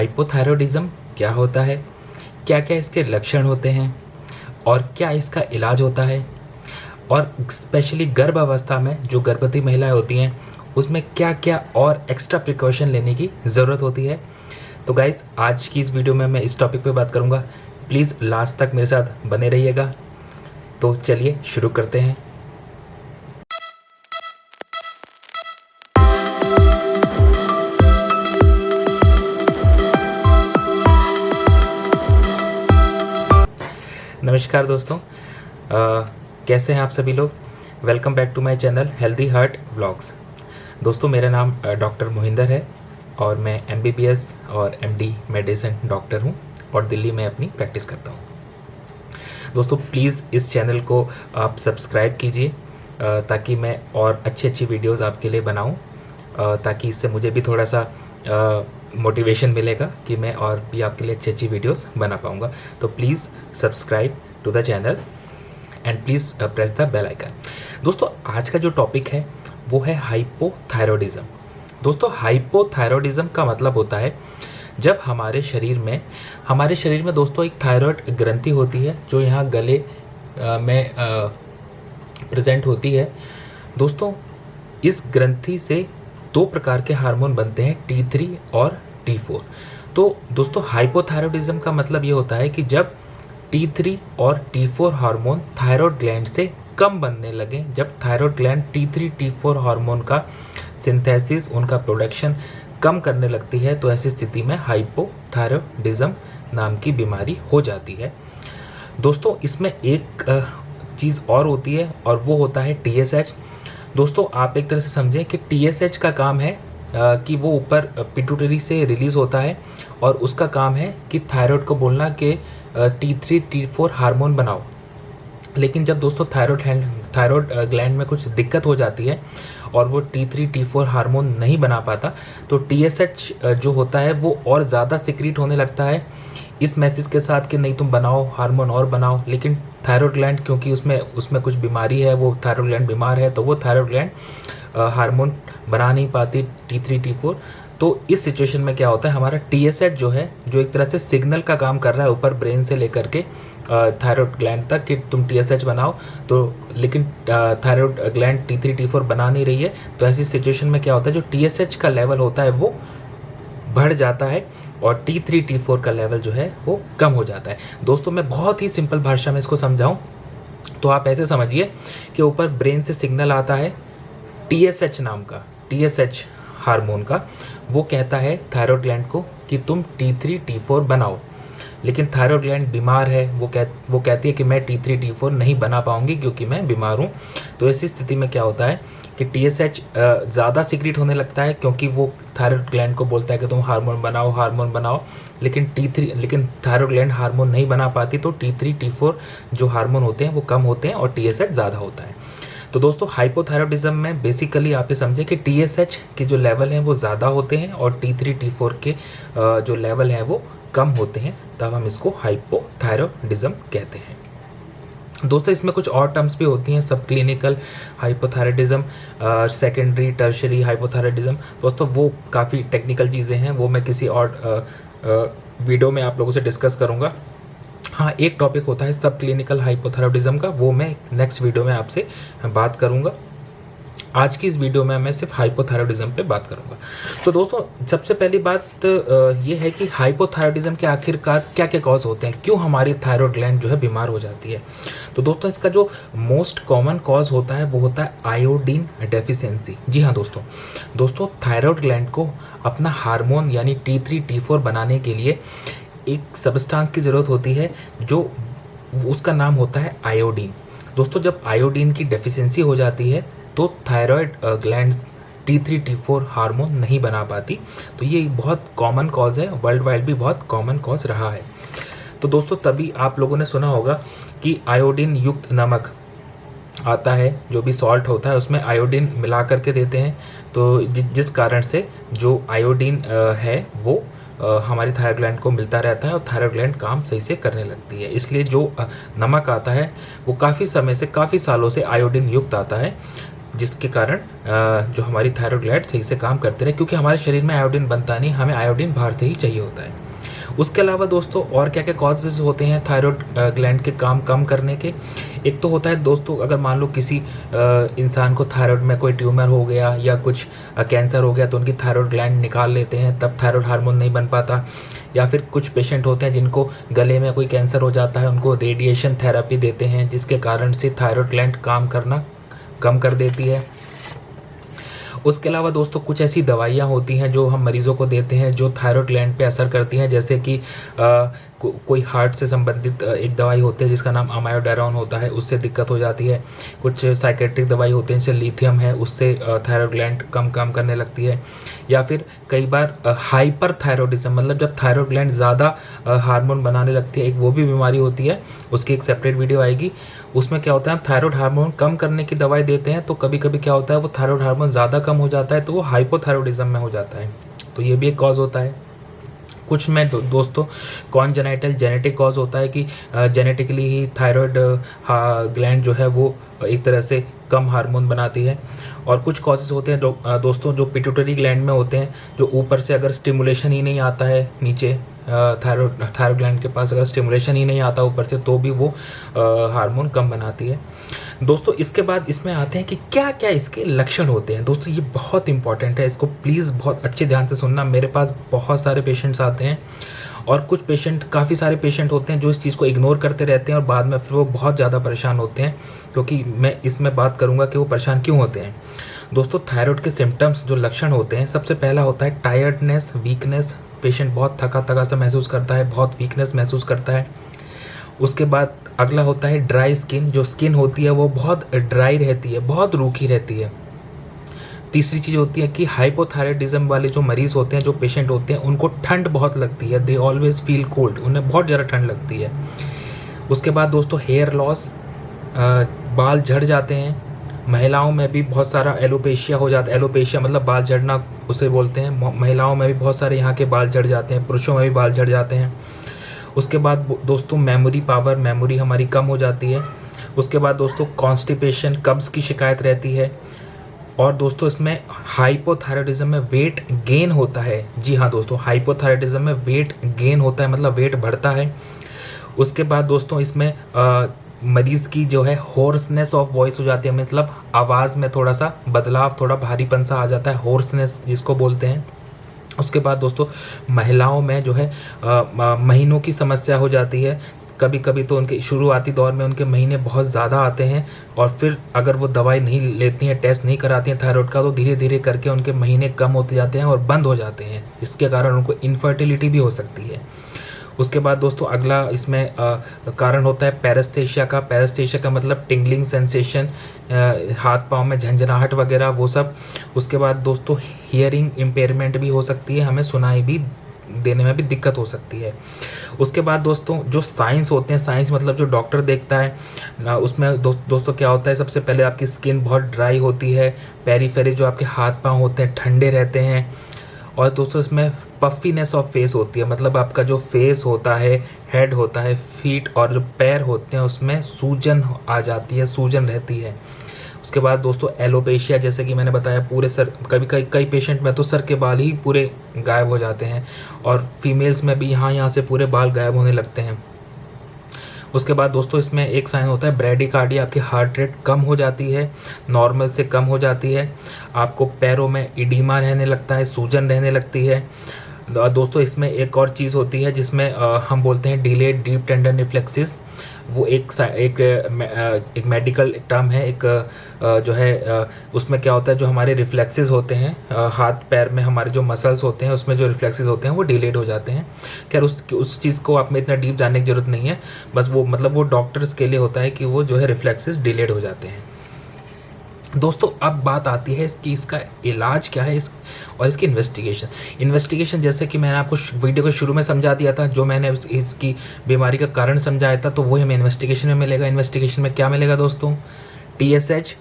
Hypothyroidism क्या होता है, क्या क्या इसके लक्षण होते हैं और क्या इसका इलाज होता है, और स्पेशली गर्भ अवस्था में जो गर्भवती महिलाएं होती हैं उसमें क्या क्या और एक्स्ट्रा प्रिकॉशन लेने की ज़रूरत होती है। तो गाइस, आज की इस वीडियो में मैं इस टॉपिक पे बात करूँगा। प्लीज़ लास्ट तक मेरे साथ बने रहिएगा। तो चलिए शुरू करते हैं। नमस्कार दोस्तों, कैसे हैं आप सभी लोग। Welcome back to my channel healthy heart vlogs. दोस्तों, मेरा नाम डॉक्टर मोहिंदर है और मैं MBBS और MD मेडिसिन डॉक्टर हूं और दिल्ली में अपनी प्रैक्टिस करता हूं। दोस्तों, प्लीज़ इस चैनल को आप सब्सक्राइब कीजिए ताकि मैं और अच्छी वीडियोस आपके लिए बनाऊं, ताकि इससे मुझे भी थोड़ा सा मोटिवेशन मिलेगा कि मैं और भी आपके लिए अच्छी वीडियोस बना पाऊंगा। तो please subscribe to the channel and please press the bell icon. दोस्तों, आज का जो टॉपिक है वो है हाइपोथायरॉयडिज्म। दोस्तों, हाइपोथायरॉयडिज्म का मतलब होता है जब हमारे शरीर में दोस्तों एक थायराइड ग्रंथि होती है जो यहाँ गले में प्रेजेंट होती है। दोस्तों, इस ग्रंथि से दो प्रकार के हार्मोन बनते हैं, T3 और T4। तो दोस्तों, हाइपोथायरॉयडिज्म का मतलब ये होता है कि जब T3 और T4 हार्मोन थायराइड ग्लैंड से कम बनने लगे, जब thyroid gland T3 T4 hormone का सिंथेसिस, उनका प्रोडक्शन कम करने लगती है, तो ऐसी स्थिति में हाइपोथायरॉयडिज्म नाम की बीमारी हो जाती है। दोस्तों, इसमें एक चीज़ और होती है और वो होता है TSH। दोस्तों, आप एक तरह से समझें कि TSH का काम है कि वो ऊपर पिट्यूटरी से रिलीज़ होता है और उसका काम है कि थायराइड को बोलना कि T3 T4 हार्मोन बनाओ। लेकिन जब दोस्तों थायराइड ग्लैंड में कुछ दिक्कत हो जाती है और वो T3 T4 हार्मोन नहीं बना पाता, तो TSH जो होता है वो और ज़्यादा सिक्रीट होने लगता है इस मैसेज के साथ कि नहीं, तुम बनाओ हार्मोन और बनाओ। लेकिन थायराइड ग्लैंड, क्योंकि उसमें कुछ बीमारी है, वो थायराइड ग्लैंड बीमार है, तो वो थायराइड ग्लैंड हार्मोन बना नहीं पाती T3 T4। तो इस सिचुएशन में क्या होता है, हमारा TSH जो है, जो एक तरह से सिग्नल का काम कर रहा है ऊपर ब्रेन से लेकर के थायराइड ग्लैंड तक कि तुम TSH बनाओ, तो लेकिन थायराइड ग्लैंड T3 T4 बना नहीं रही है। तो ऐसी सिचुएशन में क्या होता है, जो TSH का लेवल होता है वो बढ़ जाता है और T3 T4 का लेवल जो है वो कम हो जाता है। दोस्तों, मैं बहुत ही सिंपल भाषा में इसको समझाऊं तो आप ऐसे समझिए कि ऊपर ब्रेन से सिग्नल आता है TSH नाम का, TSH हार्मोन का, वो कहता है थायराइड ग्लैंड को कि तुम T3 T4 बनाओ। लेकिन थायराइड ग्लैंड बीमार है, वो कहती है कि मैं T3 T4 नहीं बना पाऊंगी क्योंकि मैं बीमार हूँ। तो ऐसी स्थिति में क्या होता है कि TSH ज़्यादा सीक्रेट होने लगता है, क्योंकि वो थायराइड ग्लैंड को बोलता है कि तुम हार्मोन बनाओ। लेकिन थायराइड ग्लैंड हार्मोन नहीं बना पाती, तो T3 T4 जो हार्मोन होते हैं वो कम होते हैं और TSH ज़्यादा होता है। तो दोस्तों, हाइपोथायरॉयडिज्म में बेसिकली आप ये समझें कि TSH के जो लेवल हैं वो ज़्यादा होते हैं और T3 T4 के जो लेवल हैं वो कम होते हैं, तब हम इसको हाइपोथायरॉयडिज्म कहते हैं। दोस्तों, इसमें कुछ और टर्म्स भी होती हैं, सब clinical hypothyroidism, secondary tertiary hypothyroidism. दोस्तों, वो काफ़ी टेक्निकल चीज़ें हैं, वो मैं किसी और वीडियो में आप लोगों से डिस्कस करूँगा। हाँ, एक टॉपिक होता है सब क्लिनिकल हाइपोथायरॉयडिज्म का, वो मैं नेक्स्ट वीडियो में आपसे बात करूँगा। आज की इस वीडियो में मैं सिर्फ हाइपोथायरॉयडिज्म पे बात करूँगा। तो दोस्तों, सबसे पहली बात ये है कि हाइपोथायरॉयडिज्म के आखिरकार क्या क्या कॉज होते हैं, क्यों हमारी थायराइड ग्लैंड जो है बीमार हो जाती है। तो दोस्तों, इसका जो मोस्ट कॉमन कॉज होता है वो होता है आयोडीन डेफिशिएंसी। जी हाँ दोस्तों, थायराइड ग्लैंड को अपना हार्मोन यानी T3 T4 बनाने के लिए एक सब्सटेंस की ज़रूरत होती है, जो उसका नाम होता है आयोडीन। दोस्तों, जब आयोडीन की डेफिशिएंसी हो जाती है तो thyroid glands T3 T4 hormone नहीं बना पाती। तो ये बहुत कॉमन कॉज है, वर्ल्ड वाइड भी बहुत कॉमन कॉज रहा है। तो दोस्तों, तभी आप लोगों ने सुना होगा कि आयोडीन युक्त नमक आता है, जो भी सॉल्ट होता है उसमें आयोडीन मिला करके देते हैं। तो जिस कारण से जो आयोडीन है वो हमारी थायराइड ग्लैंड को मिलता रहता है और थायराइड ग्लैंड काम सही से करने लगती है। इसलिए जो नमक आता है वो काफ़ी समय से, काफ़ी सालों से आयोडीन युक्त आता है। जिसके कारण जो हमारी थायराइड ग्लैंड सही से काम करते रहे, क्योंकि हमारे शरीर में आयोडीन बनता नहीं, हमें आयोडीन बाहर से ही चाहिए होता है। उसके अलावा दोस्तों और क्या क्या कॉजेज़ होते हैं थायराइड ग्लैंड के काम कम करने के। एक तो होता है दोस्तों, अगर मान लो किसी इंसान को थायराइड में कोई ट्यूमर हो गया या कुछ कैंसर हो गया तो उनकी थायराइड ग्लैंड निकाल लेते हैं, तब थायराइड हार्मोन नहीं बन पाता। या फिर कुछ पेशेंट होते हैं जिनको गले में कोई कैंसर हो जाता है, उनको रेडिएशन थेरेपी देते हैं जिसके कारण से थायराइड ग्लैंड काम करना कम कर देती है। उसके अलावा दोस्तों कुछ ऐसी दवाइयाँ होती हैं जो हम मरीज़ों को देते हैं जो थायराइड ग्लैंड पे असर करती हैं, जैसे कि कोई हार्ट से संबंधित एक दवाई होती है जिसका नाम अमायोडारोन होता है, उससे दिक्कत हो जाती है। कुछ साइकेट्रिक दवाई होती हैं जैसे लिथियम है, उससे थायराइड ग्लैंड कम काम करने लगती है। या फिर कई बार हाइपर थायराइडिज्म, मतलब जब थायराइड ग्लैंड ज़्यादा हार्मोन बनाने लगती है, एक वो भी बीमारी होती है, उसकी एक सेपरेट वीडियो आएगी। उसमें क्या होता है, हम थायराइड हार्मोन कम करने की दवाई देते हैं तो कभी कभी क्या होता है वो थायराइड हार्मोन ज़्यादा कम हो जाता है तो वो हाइपोथायराइडिज्म में हो जाता है, तो ये भी एक कॉज होता है। कुछ में दोस्तों कॉन्जेनाइटल जेनेटिक कॉज होता है कि जेनेटिकली ही थायराइड ग्लैंड जो है वो एक तरह से कम हार्मोन बनाती है। और कुछ कॉजेज होते हैं दोस्तों जो पिट्यूटरी ग्लैंड में होते हैं, जो ऊपर से अगर स्टिमुलेशन ही नहीं आता है नीचे थायराइड ग्लैंड के पास अगर स्टिमुलेशन ही नहीं आता ऊपर से तो भी वो हार्मोन कम बनाती है। दोस्तों इसके बाद इसमें आते हैं कि क्या क्या इसके लक्षण होते हैं। दोस्तों ये बहुत इंपॉर्टेंट है, इसको प्लीज़ बहुत अच्छे ध्यान से सुनना। मेरे पास बहुत सारे पेशेंट्स आते हैं और कुछ पेशेंट, काफ़ी सारे पेशेंट होते हैं जो इस चीज़ को इग्नोर करते रहते हैं और बाद में फिर वो बहुत ज़्यादा परेशान होते हैं, क्योंकि मैं इसमें बात करूँगा कि वो परेशान क्यों होते हैं। दोस्तों थायराइड के सिम्टम्स जो लक्षण होते हैं, सबसे पहला होता है टायर्डनेस, वीकनेस। पेशेंट बहुत थका थका सा महसूस करता है, बहुत वीकनेस महसूस करता है। उसके बाद अगला होता है ड्राई स्किन, जो स्किन होती है वो बहुत ड्राई रहती है, बहुत रूखी रहती है। तीसरी चीज़ होती है कि हाइपोथायराइडिज्म वाले जो मरीज़ होते हैं, जो पेशेंट होते हैं, उनको ठंड बहुत लगती है, दे ऑलवेज फील कोल्ड, उन्हें बहुत ज़्यादा ठंड लगती है। उसके बाद दोस्तों हेयर लॉस, बाल झड़ जाते हैं। महिलाओं में भी बहुत सारा एलोपेशिया हो जाता है, एलोपेशिया मतलब बाल झड़ना उसे बोलते हैं। महिलाओं में भी बहुत सारे यहाँ के बाल झड़ जाते हैं, पुरुषों में भी बाल झड़ जाते हैं। उसके बाद दोस्तों मेमोरी पावर, मेमोरी हमारी कम हो जाती है। उसके बाद दोस्तों कॉन्स्टिपेशन, कब्ज़ की शिकायत रहती है। और दोस्तों इसमें हाइपोथायराइडिज्म में वेट गेन होता है। जी हाँ दोस्तों, हाइपोथायराइडिज्म में वेट गेन होता है, मतलब वेट बढ़ता है। उसके बाद दोस्तों इसमें मरीज़ की जो है होर्सनेस ऑफ वॉइस हो जाती है, मतलब आवाज़ में थोड़ा सा बदलाव, थोड़ा भारीपन सा आ जाता है, होर्सनेस जिसको बोलते हैं। उसके बाद दोस्तों महिलाओं में जो है महीनों की समस्या हो जाती है। कभी कभी तो उनके शुरुआती दौर में उनके महीने बहुत ज़्यादा आते हैं और फिर अगर वो दवाई नहीं लेती हैं, टेस्ट नहीं कराती हैं थायराइड का, तो धीरे धीरे करके उनके महीने कम होते जाते हैं और बंद हो जाते हैं। इसके कारण उनको इनफर्टिलिटी भी हो सकती है। उसके बाद दोस्तों अगला इसमें कारण होता है पैरास्थेशिया का। पैरास्थेशिया का मतलब टिंगलिंग सेंसेशन, हाथ पाँव में झंझनाहट वगैरह वो सब। उसके बाद दोस्तों हियरिंग इम्पेयरमेंट भी हो सकती है, हमें सुनाई भी देने में भी दिक्कत हो सकती है। उसके बाद दोस्तों जो साइंस होते हैं, साइंस मतलब जो डॉक्टर देखता है उसमें दोस्तों क्या होता है, सबसे पहले आपकी स्किन बहुत ड्राई होती है, पेरीफेरी जो आपके हाथ पाँव होते हैं ठंडे रहते हैं। और दोस्तों इसमें पफीनेस ऑफ फेस होती है, मतलब आपका जो फेस होता है, हेड होता है, फीट और जो पैर होते हैं उसमें सूजन आ जाती है, सूजन रहती है। उसके बाद दोस्तों एलोपेशिया, जैसे कि मैंने बताया पूरे सर, कई पेशेंट में तो सर के बाल ही पूरे गायब हो जाते हैं और फीमेल्स में भी यहाँ से पूरे बाल गायब होने लगते हैं। उसके बाद दोस्तों इसमें एक साइन होता है ब्रैडीकार्डिया, आपकी हार्ट रेट कम हो जाती है, नॉर्मल से कम हो जाती है। आपको पैरों में इडीमा रहने लगता है, सूजन रहने लगती है। दोस्तों इसमें एक और चीज़ होती है जिसमें हम बोलते हैं डिलेड डीप टेंडन रिफ्लेक्सिस। वो एक मेडिकल टर्म है, एक जो है उसमें क्या होता है, जो हमारे रिफ्लेक्सेस होते हैं हाथ पैर में, हमारे जो मसल्स होते हैं उसमें जो रिफ्लेक्सेस होते हैं वो डिलेड हो जाते हैं। खैर उस चीज़ को आप में इतना डीप जानने की ज़रूरत नहीं है, बस वो मतलब वो डॉक्टर्स के लिए होता है कि वो जो है रिफ्लेक्सेस डिलेड हो जाते हैं। दोस्तों अब बात आती है कि इसका इलाज क्या है और इसकी इन्वेस्टिगेशन जैसे कि मैंने आपको वीडियो के शुरू में समझा दिया था, जो मैंने इसकी बीमारी का कारण समझाया था, तो वही हमें इन्वेस्टिगेशन में मिलेगा। इन्वेस्टिगेशन में क्या मिलेगा दोस्तों, TSH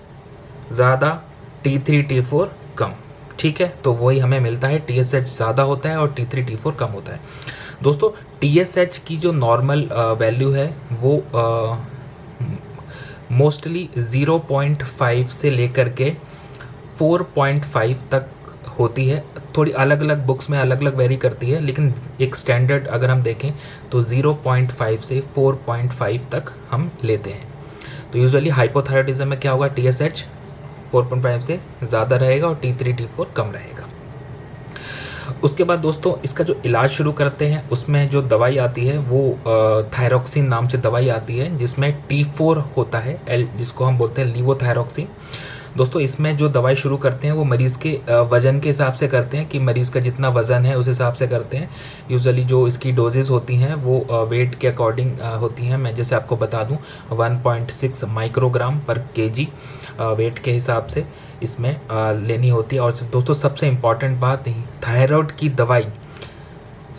ज़्यादा, T3 T4 कम, ठीक है, तो वही हमें मिलता है। TSH ज़्यादा होता है और T3 T4 कम होता है। दोस्तों TSH की जो नॉर्मल वैल्यू है वो मोस्टली 0.5 से लेकर के 4.5 तक होती है। थोड़ी अलग अलग बुक्स में अलग अलग वेरी करती है, लेकिन एक स्टैंडर्ड अगर हम देखें तो 0.5 से 4.5 तक हम लेते हैं। तो यूजुअली हाइपोथायराइडिज्म में क्या होगा, TSH 4.5 से ज़्यादा रहेगा और T3 T4 कम रहेगा। उसके बाद दोस्तों इसका जो इलाज शुरू करते हैं, उसमें जो दवाई आती है वो थायरोक्सिन नाम से दवाई आती है, जिसमें T4 होता है, जिसको हम बोलते हैं लीवोथायरोक्सिन। दोस्तों इसमें जो दवाई शुरू करते हैं वो मरीज़ के वज़न के हिसाब से करते हैं, कि मरीज़ का जितना वज़न है उस हिसाब से करते हैं। यूजुअली जो इसकी डोजेज़ होती हैं वो वेट के अकॉर्डिंग होती हैं। मैं जैसे आपको बता दूं 1.6 माइक्रोग्राम पर केजी वेट के हिसाब से इसमें लेनी होती है। और दोस्तों सबसे इम्पॉर्टेंट बात, थायराइड की दवाई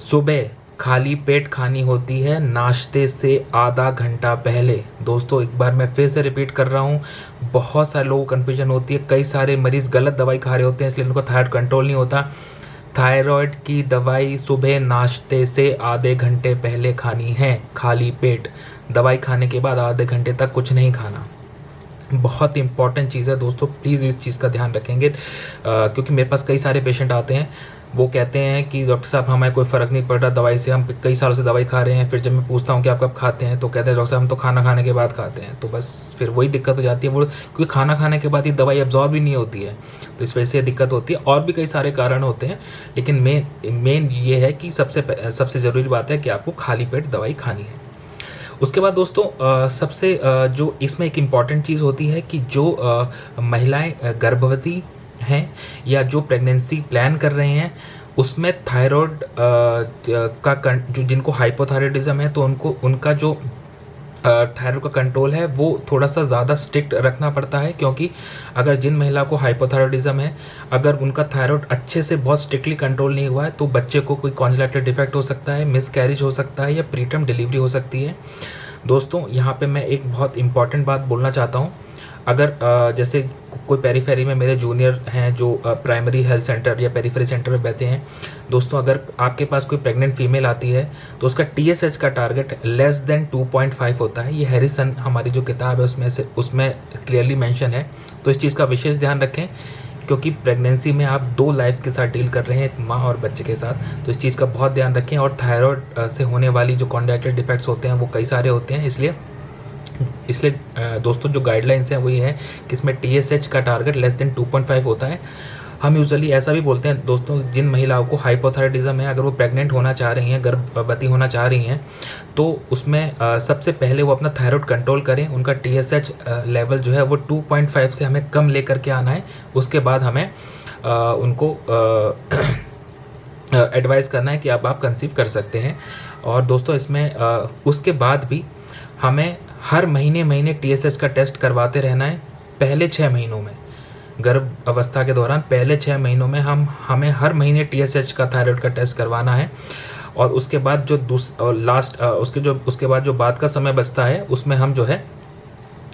सुबह खाली पेट खानी होती है, नाश्ते से आधा घंटा पहले। दोस्तों एक बार मैं फिर से रिपीट कर रहा हूँ, बहुत सारे लोगों को कन्फ्यूजन होती है, कई सारे मरीज़ गलत दवाई खा रहे होते हैं, इसलिए उनको थायराइड कंट्रोल नहीं होता। थायराइड की दवाई सुबह नाश्ते से आधे घंटे पहले खानी है, खाली पेट। दवाई खाने के बाद आधे घंटे तक कुछ नहीं खाना। बहुत इंपॉर्टेंट चीज़ है दोस्तों, प्लीज़ इस चीज़ का ध्यान रखेंगे, क्योंकि मेरे पास कई सारे पेशेंट आते हैं, वो कहते हैं कि डॉक्टर साहब हमें कोई फ़र्क नहीं पड़ रहा दवाई से, हम कई सालों से दवाई खा रहे हैं। फिर जब मैं पूछता हूँ कि आप कब खाते हैं, तो कहते हैं डॉक्टर साहब हम तो खाना खाने के बाद खाते हैं। तो बस फिर वही दिक्कत हो जाती है, वो क्योंकि खाना खाने के बाद ये दवाई एब्जॉर्ब ही नहीं होती है, तो इस वजह से दिक्कत होती है। और भी कई सारे कारण होते हैं, लेकिन मेन ये है कि सबसे ज़रूरी बात है कि आपको खाली पेट दवाई खानी है। उसके बाद दोस्तों सबसे जो इसमें एक इम्पॉर्टेंट चीज़ होती है कि जो महिलाएं गर्भवती हैं या जो प्रेगनेंसी प्लान कर रहे हैं, उसमें थायराइड जो जिनको हाइपोथायराइडिज्म है, तो उनका जो थायराइड का कंट्रोल है वो थोड़ा सा ज़्यादा स्ट्रिक्ट रखना पड़ता है। क्योंकि अगर जिन महिला को हाइपोथायराइडिज्म है, अगर उनका थायराइड अच्छे से बहुत स्ट्रिक्टली कंट्रोल नहीं हुआ है, तो बच्चे को कोई कॉन्जेनिटल डिफेक्ट हो सकता है, मिसकैरेज हो सकता है या प्रीटर्म डिलीवरी हो सकती है। दोस्तों यहाँ पे मैं एक बहुत इंपॉर्टेंट बात बोलना चाहता हूँ। अगर जैसे कोई पेरीफेरी में मेरे जूनियर हैं जो प्राइमरी हेल्थ सेंटर या पेरीफेरी सेंटर में बैठे हैं, दोस्तों अगर आपके पास कोई प्रेग्नेंट फीमेल आती है तो उसका TSH का टारगेट लेस देन 2.5 होता है। ये हैरिसन हमारी जो किताब है उसमें क्लियरली मेंशन है। तो इस चीज़ का विशेष ध्यान रखें, क्योंकि प्रेगनेंसी में आप 2 लाइफ के साथ डील कर रहे हैं, एक माँ और बच्चे के साथ। तो इस चीज़ का बहुत ध्यान रखें। और थायराइड से होने वाली जो कॉन्जेनिटल डिफेक्ट्स होते हैं वो कई सारे होते हैं, इसलिए दोस्तों जो गाइडलाइंस हैं वो ये है कि इसमें TSH का टारगेट लेस देन 2.5 होता है। हम यूजुअली ऐसा भी बोलते हैं दोस्तों, जिन महिलाओं को हाइपोथायराइडिज्म है, अगर वो प्रेग्नेंट होना चाह रही हैं, गर्भवती होना चाह रही हैं, तो उसमें सबसे पहले वो अपना थायराइड कंट्रोल करें। उनका TSH लेवल जो है वो 2.5 से हमें कम लेकर के आना है। उसके बाद हमें उनको एडवाइस करना है कि अब आप कंसीव कर सकते हैं। और दोस्तों इसमें उसके बाद भी हमें हर महीने TSH का टेस्ट करवाते रहना है। पहले 6 महीनों में, गर्भ अवस्था के दौरान पहले 6 महीनों में हमें हर महीने TSH का थायराइड का टेस्ट करवाना है। और उसके बाद जो उसके बाद जो बाद का समय बचता है, उसमें हम जो है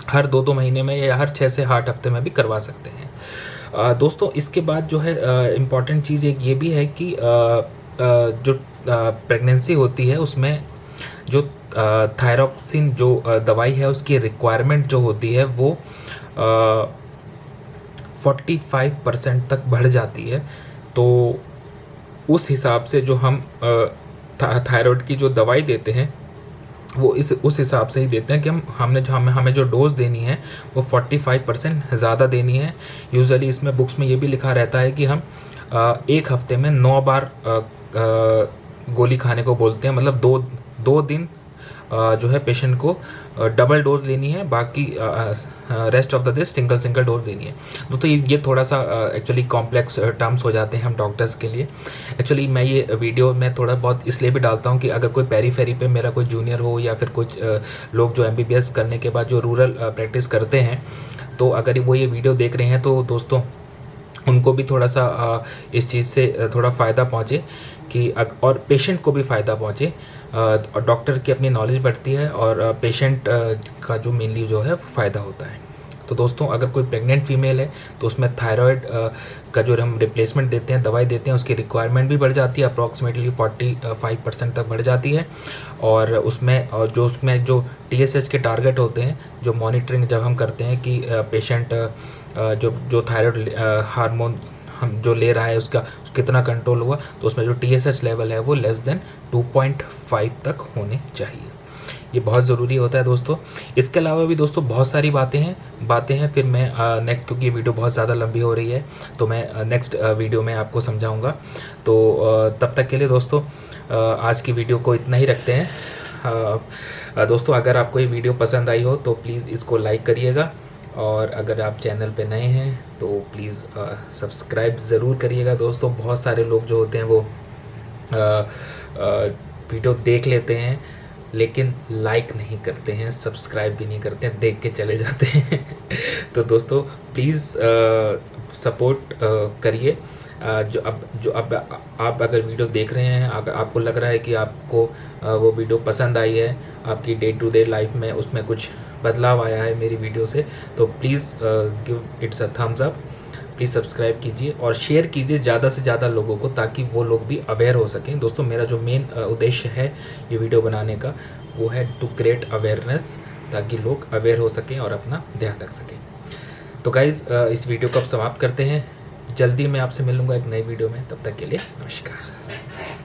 हर 2-2 महीने में या हर 6 से 8 हफ्ते में भी करवा सकते हैं। दोस्तों इसके बाद जो है इम्पॉर्टेंट चीज़ एक ये भी है कि जो प्रेगनेंसी होती है उसमें जो थायरोक्सिन जो दवाई है उसकी रिक्वायरमेंट जो होती है वो 45% तक बढ़ जाती है। तो उस हिसाब से जो हम थायराइड की जो दवाई देते हैं वो उस हिसाब से ही देते हैं कि हमें जो डोज देनी है वो 45% ज़्यादा देनी है। यूजुअली इसमें बुक्स में ये भी लिखा रहता है कि हम 1 हफ्ते में 9 बार गोली खाने को बोलते हैं, मतलब 2 दिन जो है पेशेंट को डबल डोज लेनी है, बाकी rest of the day single dose देनी है। दोस्तों ये थोड़ा सा एक्चुअली कॉम्प्लेक्स टर्म्स हो जाते हैं हम डॉक्टर्स के लिए। एक्चुअली मैं ये वीडियो में थोड़ा बहुत इसलिए भी डालता हूँ कि अगर कोई पेरीफेरी पे मेरा कोई जूनियर हो या फिर कुछ लोग जो MBBS करने के बाद जो रूरल प्रैक्टिस करते हैं, तो अगर वो ये वीडियो देख रहे हैं तो दोस्तों उनको भी थोड़ा सा इस चीज़ से थोड़ा फ़ायदा पहुँचे कि और पेशेंट को भी फ़ायदा पहुँचे। और डॉक्टर की अपनी नॉलेज बढ़ती है और पेशेंट का जो मेनली जो है फ़ायदा होता है। तो दोस्तों अगर कोई प्रेग्नेंट फीमेल है तो उसमें थायराइड का जो हम रिप्लेसमेंट देते हैं, दवाई देते हैं, उसकी रिक्वायरमेंट भी बढ़ जाती है, अप्रॉक्सीमेटली 45% तक बढ़ जाती है। और उसमें जो TSH के टारगेट होते हैं, जो मॉनिटरिंग जब हम करते हैं कि पेशेंट जो थायराइड हार्मोन हम जो ले रहा है उसका कितना कंट्रोल हुआ, तो उसमें जो TSH लेवल है वो लेस देन 2.5 तक होने चाहिए। ये बहुत ज़रूरी होता है दोस्तों। इसके अलावा भी दोस्तों बहुत सारी बातें हैं। फिर मैं नेक्स्ट, क्योंकि ये वीडियो बहुत ज़्यादा लंबी हो रही है, तो मैं नेक्स्ट वीडियो में आपको समझाऊंगा। तो तब तक के लिए दोस्तों आज की वीडियो को इतना ही रखते हैं। दोस्तों अगर आपको ये वीडियो पसंद आई हो तो प्लीज़ इसको लाइक करिएगा, और अगर आप चैनल पे नए हैं तो प्लीज़ सब्सक्राइब ज़रूर करिएगा दोस्तों। बहुत सारे लोग जो होते हैं वो वीडियो देख लेते हैं लेकिन लाइक नहीं करते हैं, सब्सक्राइब भी नहीं करते हैं, देख के चले जाते हैं। तो दोस्तों प्लीज़ सपोर्ट करिए। जो अब आप अगर वीडियो देख रहे हैं, अगर आपको लग रहा है कि आपको वो वीडियो पसंद आई है, आपकी डे टू डे लाइफ में उसमें कुछ बदलाव आया है मेरी वीडियो से, तो please give it's a thumbs up. Please subscribe कीजिए और शेयर कीजिए ज़्यादा से ज़्यादा लोगों को, ताकि वो लोग भी अवेयर हो सकें। दोस्तों मेरा जो मेन उद्देश्य है ये वीडियो बनाने का, वो है टू क्रिएट अवेयरनेस, ताकि लोग अवेयर हो सकें और अपना ध्यान रख सकें। तो गाइज़ इस वीडियो को अब समाप्त करते हैं। जल्दी मैं आपसे मिलूँगा एक नई वीडियो में, तब तक के लिए नमस्कार।